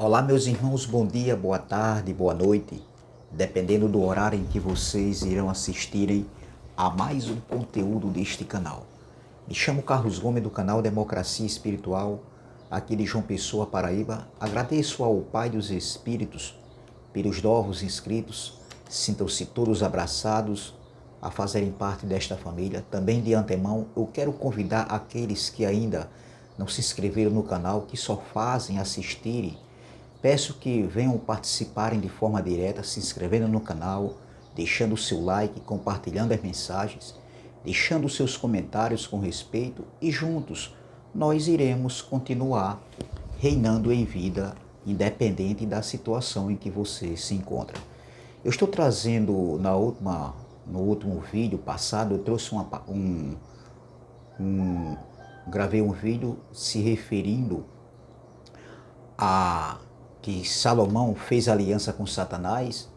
Olá, meus irmãos, bom dia, boa tarde, boa noite, dependendo do horário em que vocês irão assistirem a mais um conteúdo deste canal. Me chamo Carlos Gomes, do canal Democracia Espiritual, aqui de João Pessoa, Paraíba. Agradeço ao Pai dos Espíritos pelos novos inscritos. Sintam-se todos abraçados a fazerem parte desta família. Também de antemão, eu quero convidar aqueles que ainda não se inscreveram no canal, que só fazem assistirem. Peço que venham participarem de forma direta, se inscrevendo no canal, deixando o seu like, compartilhando as mensagens, deixando os seus comentários com respeito e juntos nós iremos continuar reinando em vida, independente da situação em que você se encontra. Eu estou trazendo no último vídeo passado, eu trouxe gravei um vídeo se referindo a que Salomão fez aliança com Satanás,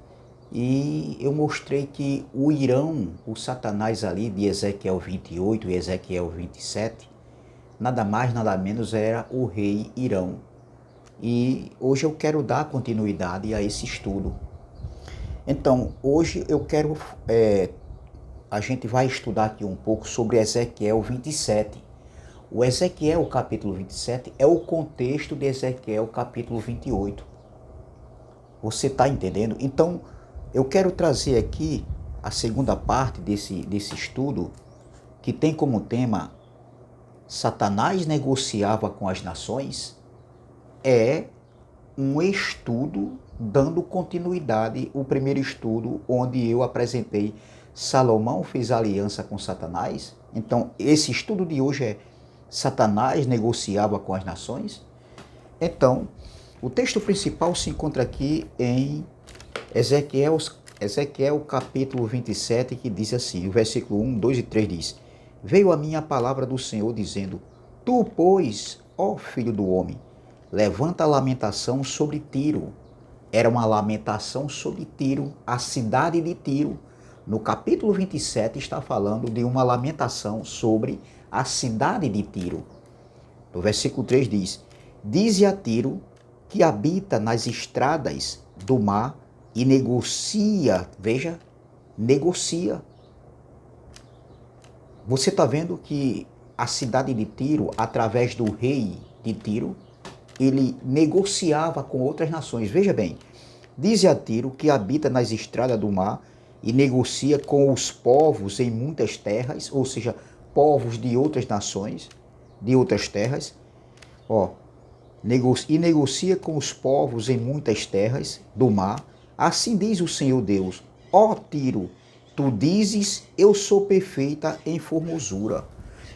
e eu mostrei que o Satanás ali de Ezequiel 28 e Ezequiel 27, nada mais nada menos era o rei Irão. E hoje eu quero dar continuidade a esse estudo. Então, hoje a gente vai estudar aqui um pouco sobre Ezequiel 27. O Ezequiel capítulo 27 é o contexto de Ezequiel capítulo 28. Você está entendendo? Então, eu quero trazer aqui a segunda parte desse estudo, que tem como tema Satanás negociava com as nações. É um estudo dando continuidade ao primeiro estudo, onde eu apresentei Salomão fez aliança com Satanás. Então, esse estudo de hoje é Satanás negociava com as nações. Então, o texto principal se encontra aqui em Ezequiel capítulo 27, que diz assim, o versículo 1, 2 e 3 diz: Veio a mim a palavra do Senhor dizendo, Tu, pois, ó filho do homem, levanta a lamentação sobre Tiro. Era uma lamentação sobre Tiro, a cidade de Tiro. No capítulo 27 está falando de uma lamentação sobre a cidade de Tiro. No versículo 3 diz: Dize a Tiro, que habita nas estradas do mar e negocia, veja, negocia. Você está vendo que a cidade de Tiro, através do rei de Tiro, ele negociava com outras nações. Veja bem, dize a Tiro, que habita nas estradas do mar e negocia com os povos em muitas terras, ou seja, povos de outras nações, de outras terras, e negocia com os povos em muitas terras do mar. Assim diz o Senhor Deus: Ó Tiro, tu dizes, eu sou perfeita em formosura.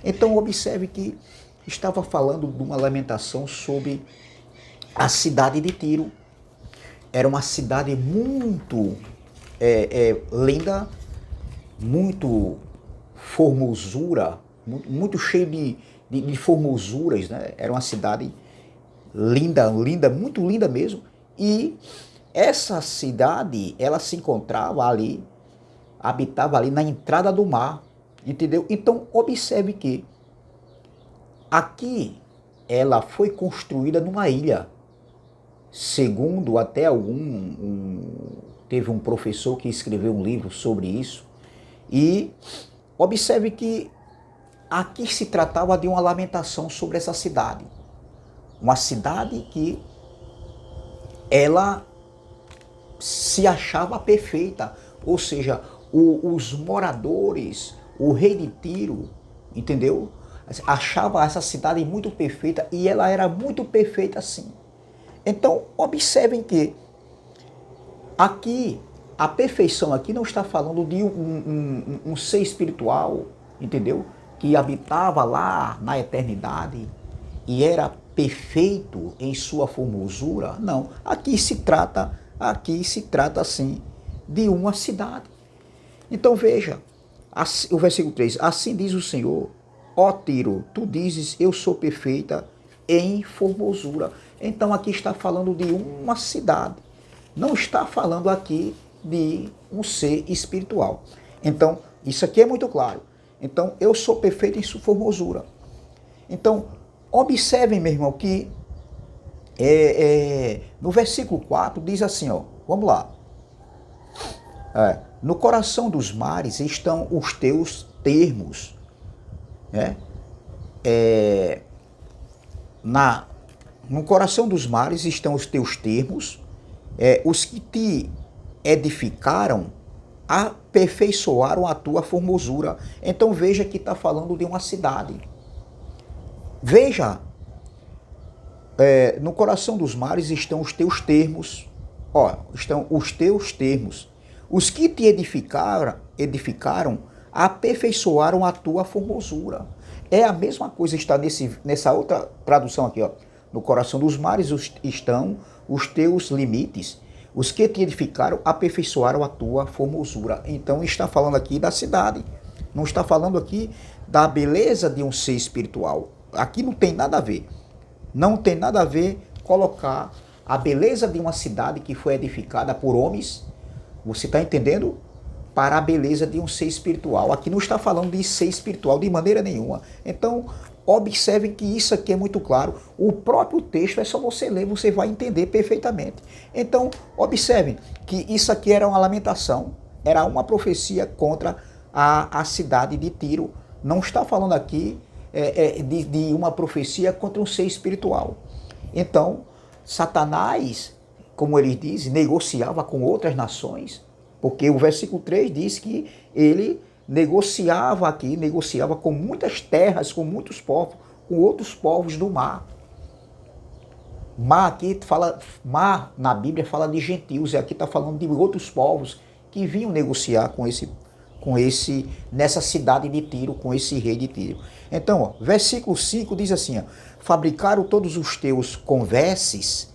Então observe que estava falando de uma lamentação sobre a cidade de Tiro. Era uma cidade muito linda, muito formosura, muito cheio de formosuras, né? Era uma cidade linda, muito linda mesmo. E essa cidade, ela se encontrava ali, habitava ali na entrada do mar, entendeu? Então, observe que aqui ela foi construída numa ilha. Segundo até teve um professor que escreveu um livro sobre isso. E observe que aqui se tratava de uma lamentação sobre essa cidade. Uma cidade que ela se achava perfeita. Ou seja, os moradores, o rei de Tiro, entendeu? Achava essa cidade muito perfeita, e ela era muito perfeita sim. Então, observem que aqui, a perfeição aqui não está falando de um ser espiritual, entendeu? Que habitava lá na eternidade e era perfeito em sua formosura. Não, aqui se trata assim de uma cidade. Então veja, o versículo 3, assim diz o Senhor, ó Tiro, tu dizes, eu sou perfeita em formosura. Então aqui está falando de uma cidade, não está falando aqui de um ser espiritual. Então, isso aqui é muito claro. Então, eu sou perfeito em sua formosura. Então, observem, meu irmão, que No versículo 4 diz assim, ó, vamos lá. No coração dos mares estão os teus termos, né? No coração dos mares estão os teus termos, os que te edificaram aperfeiçoaram a tua formosura. Então veja que está falando de uma cidade. Veja, no coração dos mares estão os teus termos, estão os teus termos. Os que te edificaram aperfeiçoaram a tua formosura. É a mesma coisa, está nessa outra tradução aqui, ó. No coração dos mares estão os teus limites. Os que te edificaram aperfeiçoaram a tua formosura. Então está falando aqui da cidade. Não está falando aqui da beleza de um ser espiritual. Aqui não tem nada a ver. Não tem nada a ver colocar a beleza de uma cidade que foi edificada por homens, você está entendendo? Para a beleza de um ser espiritual. Aqui não está falando de ser espiritual de maneira nenhuma. Então, observem que isso aqui é muito claro. O próprio texto é só você ler, você vai entender perfeitamente. Então, observem que isso aqui era uma lamentação, era uma profecia contra a cidade de Tiro. Não está falando aqui de uma profecia contra um ser espiritual. Então, Satanás, como ele diz, negociava com outras nações, porque o versículo 3 diz que ele negociava com muitas terras, com muitos povos, com outros povos do mar. Mar na Bíblia fala de gentios, e aqui está falando de outros povos que vinham negociar nessa cidade de Tiro, com esse rei de Tiro. Então, versículo 5 diz assim, fabricaram todos os teus converses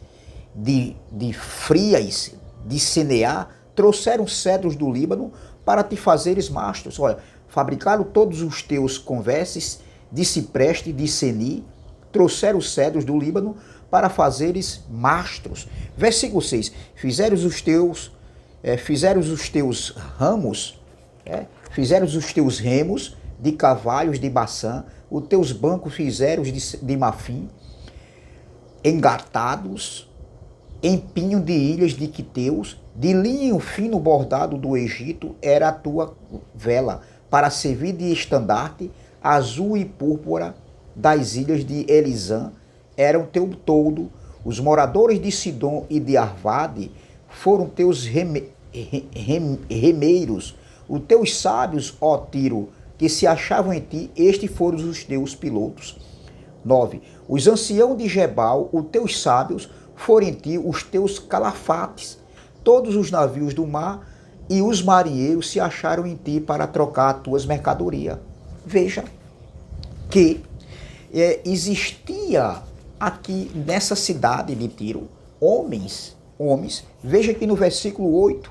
de frias, de Senear, trouxeram cedros do Líbano para te fazeres mastros. Olha, fabricaram todos os teus converses de cipreste, de Seni, trouxeram os cedros do Líbano para fazeres mastros. Versículo 6, fizeram os teus ramos, fizeram os teus remos de cavalos de Baçã, os teus bancos fizeram de marfim, engatados, empinho de ilhas de quiteus, de linho fino bordado do Egito era a tua vela, para servir de estandarte, azul e púrpura das ilhas de Elisã era o teu toldo. Os moradores de Sidom e de Arvade foram teus remeiros. Os teus sábios, ó Tiro, que se achavam em ti, estes foram os teus pilotos. 9. Os anciãos de Gebal, os teus sábios, foram em ti os teus calafates. Todos os navios do mar e os marinheiros se acharam em ti para trocar as tuas mercadorias. Veja que existia aqui nessa cidade de Tiro homens. Veja que no versículo 8,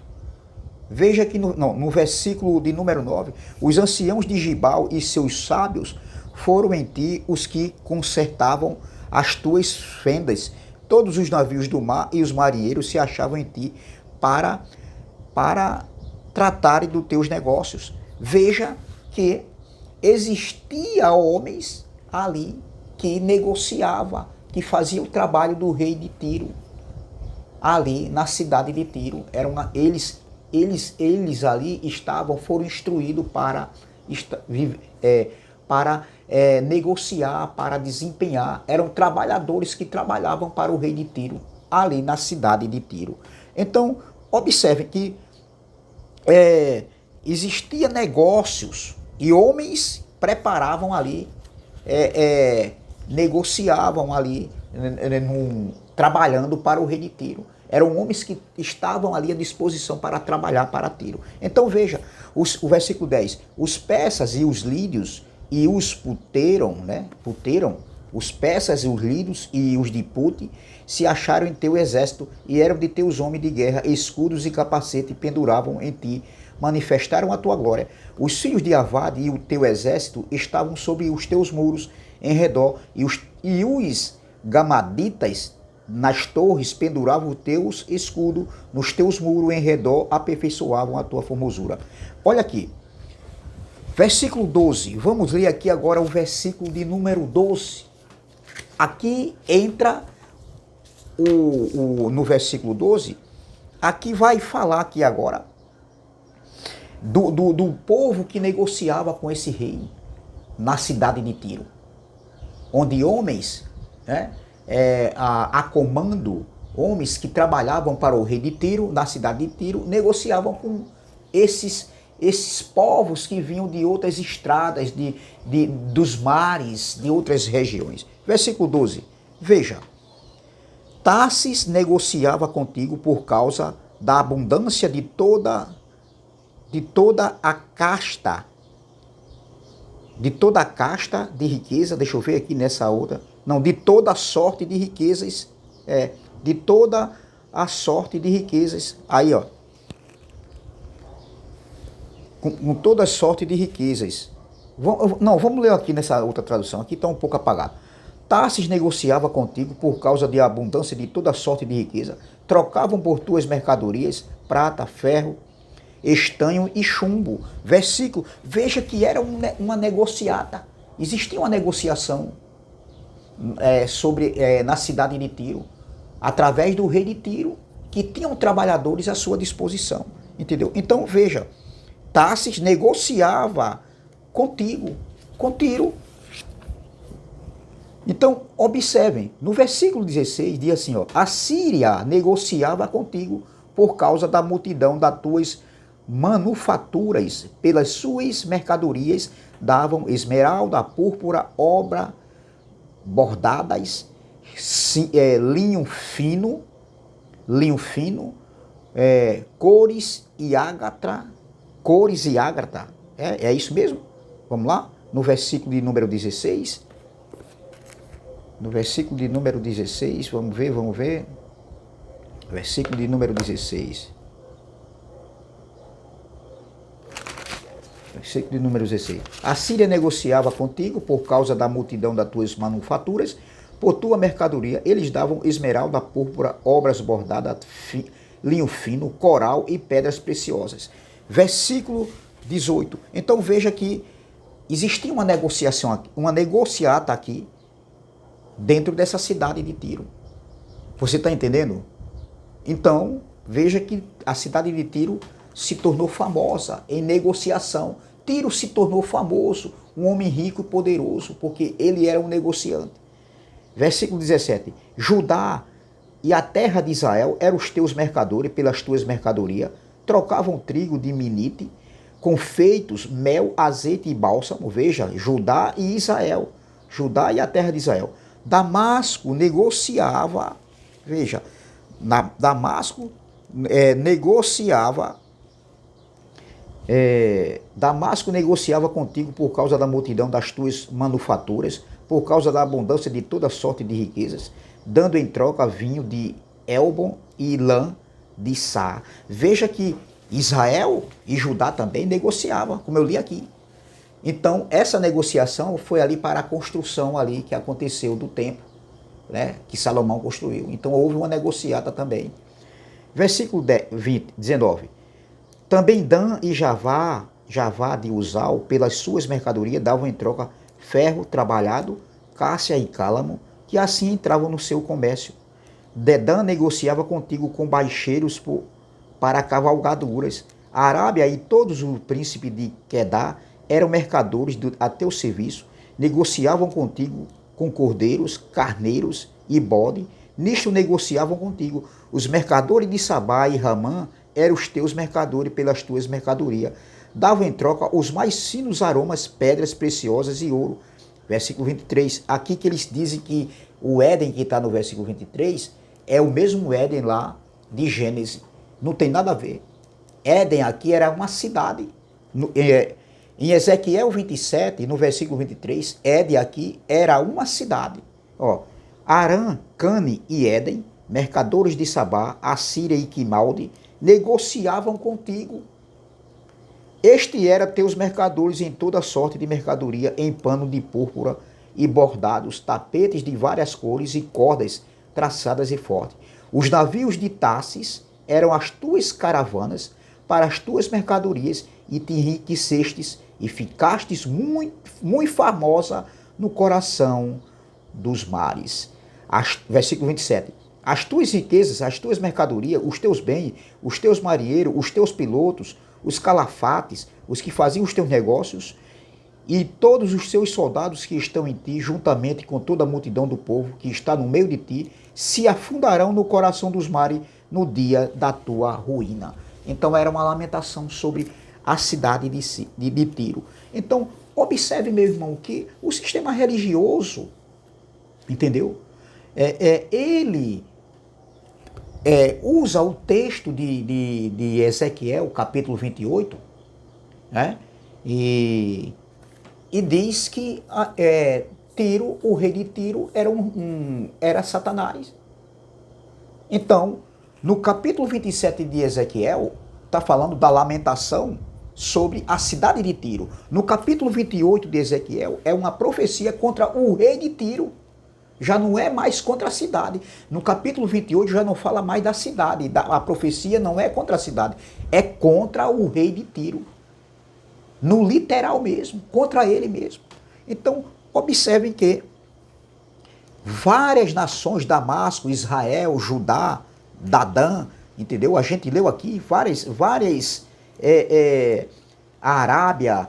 veja que no versículo de número 9, os anciãos de Gibal e seus sábios foram em ti os que consertavam as tuas fendas. Todos os navios do mar e os marinheiros se achavam em ti para tratarem dos teus negócios. Veja que existia homens ali que negociava, que fazia o trabalho do rei de Tiro. Ali na cidade de Tiro, eles ali foram instruídos para negociar, para desempenhar. Eram trabalhadores que trabalhavam para o rei de Tiro, ali na cidade de Tiro. Então, observe que existia negócios e homens preparavam ali, negociavam ali, trabalhando para o rei de Tiro. Eram homens que estavam ali à disposição para trabalhar para Tiro. Então veja, o versículo 10. Os persas e os lídios e os puteram, os persas e os lídios e os de Pute se acharam em teu exército e eram de teus homens de guerra, escudos e capacete penduravam em ti, manifestaram a tua glória. Os filhos de Avad e o teu exército estavam sobre os teus muros em redor, e os gamaditas nas torres penduravam os teus escudos, nos teus muros em redor aperfeiçoavam a tua formosura. Olha aqui, versículo 12, vamos ler aqui agora o versículo de número 12. Aqui entra no versículo 12, aqui vai falar aqui agora do povo que negociava com esse rei na cidade de Tiro, onde homens, né, a comando, homens que trabalhavam para o rei de Tiro, na cidade de Tiro, negociavam com esses povos que vinham de outras estradas, dos mares, de outras regiões. Versículo 12, veja, Tarsis negociava contigo por causa da abundância de toda a casta, de riqueza, deixa eu ver aqui nessa outra, não, de toda a sorte de riquezas, de toda a sorte de riquezas, aí ó, com toda a sorte de riquezas. Não, vamos ler aqui nessa outra tradução, aqui está um pouco apagado. Tarsis negociava contigo por causa da abundância de toda sorte de riqueza, trocavam por tuas mercadorias, prata, ferro, estanho e chumbo. Versículo, veja que era uma negociata, existia uma negociação na cidade de Tiro, através do rei de Tiro, que tinham trabalhadores à sua disposição, entendeu? Então veja, Tarsis negociava contigo, com Tiro. Então, observem, no versículo 16 diz assim, ó, a Síria negociava contigo por causa da multidão das tuas manufaturas, pelas suas mercadorias davam esmeralda, púrpura, obra, bordadas, linho fino, cores e ágata, é isso mesmo? Vamos lá? No versículo de número 16, vamos ver, versículo de número 16, versículo de número 16, a Síria negociava contigo por causa da multidão das tuas manufaturas, por tua mercadoria, eles davam esmeralda, púrpura, obras bordadas, linho fino, coral e pedras preciosas. Versículo 18, então veja que existia uma negociação aqui, uma negociata aqui, dentro dessa cidade de Tiro. Você está entendendo? Então, veja que a cidade de Tiro se tornou famosa em negociação. Tiro se tornou famoso, um homem rico e poderoso, porque ele era um negociante. Versículo 17. Judá e a terra de Israel eram os teus mercadores pelas tuas mercadorias, trocavam trigo de minite, confeitos, mel, azeite e bálsamo. Veja, Judá e Israel. Judá e a terra de Israel. Damasco negociava, veja, Damasco negociava contigo por causa da multidão das tuas manufaturas, por causa da abundância de toda sorte de riquezas, dando em troca vinho de Elbon e lã de Sá. Veja que Israel e Judá também negociavam, como eu li aqui. Então, essa negociação foi ali para a construção ali que aconteceu do templo, né, que Salomão construiu. Então, houve uma negociata também. Versículo 19. Também Dan e Javá de Uzal, pelas suas mercadorias, davam em troca ferro trabalhado, cássia e cálamo, que assim entravam no seu comércio. Dedã negociava contigo com baixeiros para cavalgaduras. A Arábia e todos os príncipes de Quedá eram mercadores a teu serviço, negociavam contigo com cordeiros, carneiros e bode, nisto negociavam contigo. Os mercadores de Sabá e Ramã eram os teus mercadores pelas tuas mercadorias. Davam em troca os mais finos aromas, pedras preciosas e ouro. Versículo 23, aqui que eles dizem que o Éden que está no versículo 23 é o mesmo Éden lá de Gênesis. Não tem nada a ver. Éden aqui era uma cidade. Em Ezequiel 27, no versículo 23, Éden aqui era uma cidade. Ó, Arã, Cane e Éden, mercadores de Sabá, Assíria e Quimalde, negociavam contigo. Este era teus mercadores em toda sorte de mercadoria, em pano de púrpura e bordados, tapetes de várias cores e cordas traçadas e fortes. Os navios de Tarsis eram as tuas caravanas para as tuas mercadorias, e te enriquecestes e ficastes muito famosa no coração dos mares. Versículo 27. as tuas riquezas, as tuas mercadorias, os teus bens, os teus marinheiros, os teus pilotos, os calafates, os que faziam os teus negócios, e todos os seus soldados que estão em ti, juntamente com toda a multidão do povo que está no meio de ti, se afundarão no coração dos mares no dia da tua ruína. Então era uma lamentação sobre a cidade de Tiro. Então, observe, meu irmão, que o sistema religioso, entendeu? Ele usa o texto de Ezequiel, capítulo 28, né? E diz que Tiro, o rei de Tiro, era Satanás. Então, no capítulo 27 de Ezequiel, está falando da lamentação sobre a cidade de Tiro. No capítulo 28 de Ezequiel, é uma profecia contra o rei de Tiro. Já não é mais contra a cidade. No capítulo 28 já não fala mais da cidade. A profecia não é contra a cidade, é contra o rei de Tiro. No literal mesmo, contra ele mesmo. Então, observem que várias nações, Damasco, Israel, Judá, Dadã, entendeu? A gente leu aqui várias a Arábia,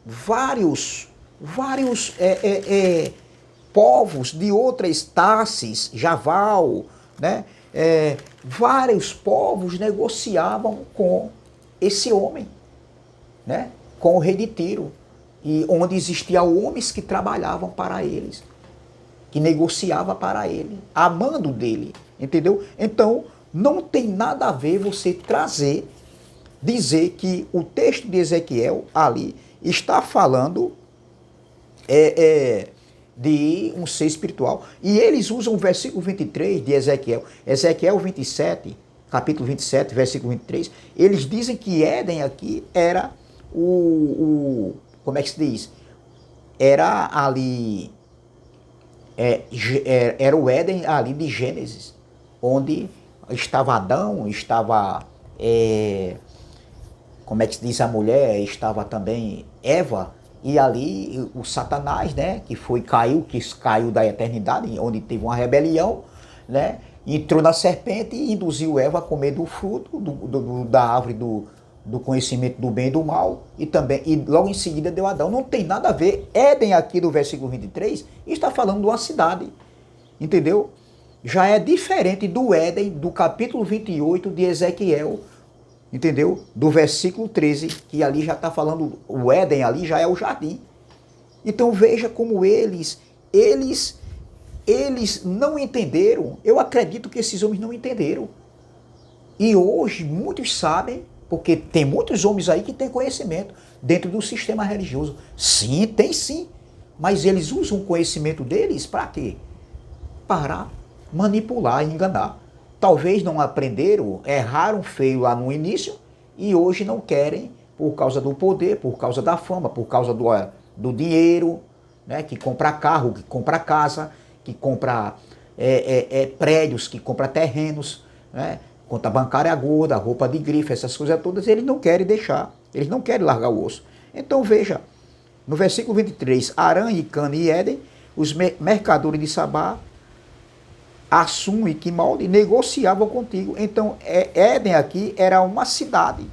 vários povos de outras Tarsis, Javal, né? Vários povos negociavam com esse homem, né? Com o rei de Tiro, e onde existiam homens que trabalhavam para eles, que negociavam para ele, amando dele, entendeu? Então, não tem nada a ver você dizer que o texto de Ezequiel ali está falando de um ser espiritual. E eles usam o versículo 23 de Ezequiel, Ezequiel 27, capítulo 27, versículo 23, eles dizem que Éden aqui era como é que se diz? Era ali, era o Éden ali de Gênesis, onde estava Adão, estava, como é que se diz, a mulher, estava também Eva, e ali o Satanás, né, que caiu da eternidade, onde teve uma rebelião, né, entrou na serpente e induziu Eva a comer do fruto da árvore do conhecimento do bem e do mal, e logo em seguida deu Adão. Não tem nada a ver. Éden aqui do versículo 23 está falando de uma cidade, entendeu? Já é diferente do Éden do capítulo 28 de Ezequiel, entendeu? Do versículo 13, que ali já está falando, o Éden ali já é o jardim. Então veja como eles não entenderam. Eu acredito que esses homens não entenderam. E hoje muitos sabem, porque tem muitos homens aí que têm conhecimento dentro do sistema religioso. Sim, tem sim. Mas eles usam o conhecimento deles para quê? Para manipular e enganar. Talvez não aprenderam, erraram feio lá no início e hoje não querem por causa do poder, por causa da fama, por causa do dinheiro, né? Que compra carro, que compra casa, que compra prédios, que compra terrenos, né? Conta bancária gorda, roupa de grife, essas coisas todas, eles não querem deixar, eles não querem largar o osso. Então veja, no versículo 23, Arã e Cana e Éden, os mercadores de Sabá, Assum e Quimalde negociavam contigo. Então Éden aqui era uma cidade.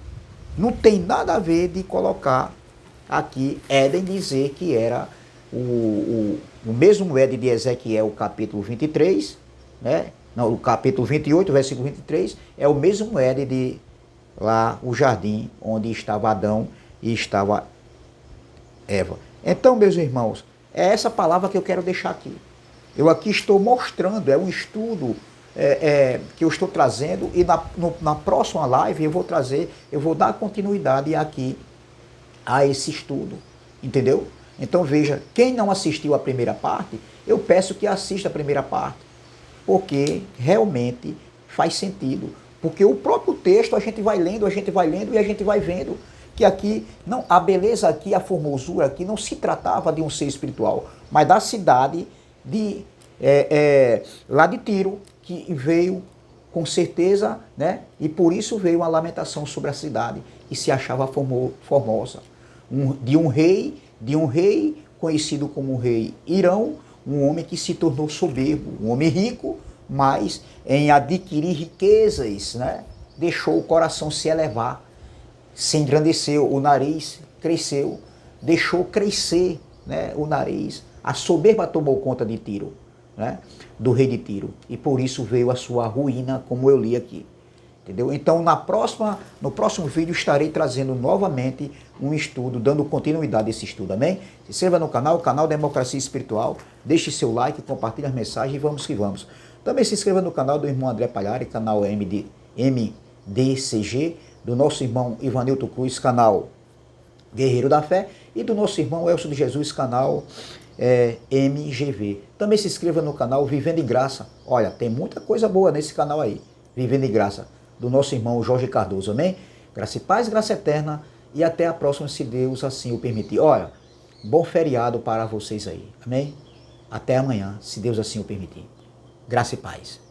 Não tem nada a ver de colocar aqui Éden, dizer que era o mesmo Éden de Ezequiel, capítulo 23, né? Não, o capítulo 28, versículo 23, é o mesmo Éden de lá, o jardim, onde estava Adão e estava Eva. Então, meus irmãos, é essa palavra que eu quero deixar aqui. Eu aqui estou mostrando, é um estudo que eu estou trazendo, e na próxima live eu vou dar continuidade aqui a esse estudo, entendeu? Então veja, quem não assistiu a primeira parte, eu peço que assista a primeira parte, porque realmente faz sentido. Porque o próprio texto a gente vai lendo e a gente vai vendo que aqui, não, a beleza aqui, a formosura aqui não se tratava de um ser espiritual, mas da cidade lá de Tiro, que veio com certeza, né? E por isso veio uma lamentação sobre a cidade, que se achava formosa. De um rei conhecido como o rei Irão, um homem que se tornou soberbo, um homem rico, mas em adquirir riquezas, né? Deixou o coração se elevar, se engrandeceu, o nariz cresceu, deixou crescer, né, o nariz. A soberba tomou conta de Tiro, né, do rei de Tiro, e por isso veio a sua ruína, como eu li aqui. Entendeu? Então, no próximo vídeo estarei trazendo novamente um estudo, dando continuidade a esse estudo, amém? Se inscreva no canal Democracia Espiritual, deixe seu like, compartilhe as mensagens e vamos que vamos. Também se inscreva no canal do irmão André Palhari, canal MDCG, do nosso irmão Ivanilton Cruz, canal Guerreiro da Fé, e do nosso irmão Elcio de Jesus, canal MGV. Também se inscreva no canal Vivendo em Graça. Olha, tem muita coisa boa nesse canal aí, Vivendo em Graça, do nosso irmão Jorge Cardoso, amém? Graça e paz, graça eterna, e até a próxima, se Deus assim o permitir. Olha, bom feriado para vocês aí, amém? Até amanhã, se Deus assim o permitir. Graça e paz.